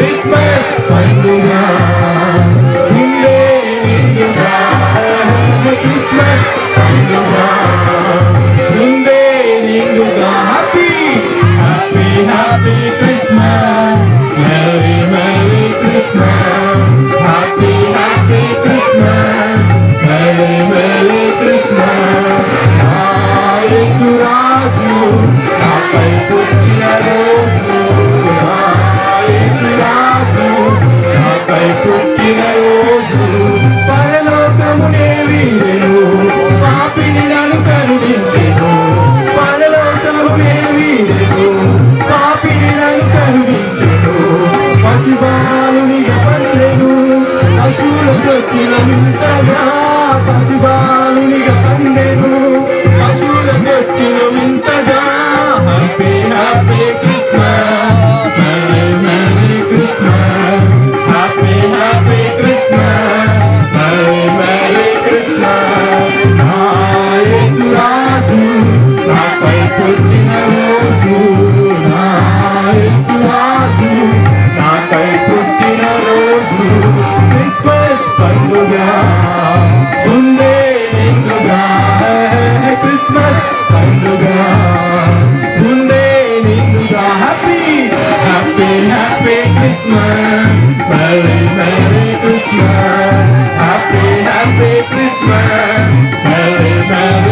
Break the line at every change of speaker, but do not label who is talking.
Christmas పండుగ ఉండే నిండుగా, క్రిస్మస్ పండుగ ఉండే నిండుగా. Happy happy happy Christmas, merry merry Christmas, happy happy Christmas, merry merry Christmas. యేసురాజు నాపై పుట్టిన రోజు, యేసురాజు నాపై పుట్టిన రోజు. పరలోకమునే వీడెను, పాపిని నన్ను కరుణించెను. పరలోకమునే వీడెను, పాపిని నన్ను కరుణించెను. పసిబాలునిగా పండెను, పశువుల తొట్టిల వింతగా. పసిబాలునిగా పండెను, పశువుల తొట్టిల వింతగా. Happy happy Christmas, merry merry Christmas, happy happy Christmas, merry merry Christmas. నా యేసురాజు నాపై పుట్టిన రోజు, నా యేసురాజు నాపై పుట్టిన రోజు. క్రిస్మస్ పండుగ ఉండే నిండుగా, క్రిస్మస్ పండుగ ఉండే నిండుగా. Happy happy happy Christmas, merry merry Christmas, happy happy Christmas, merry merry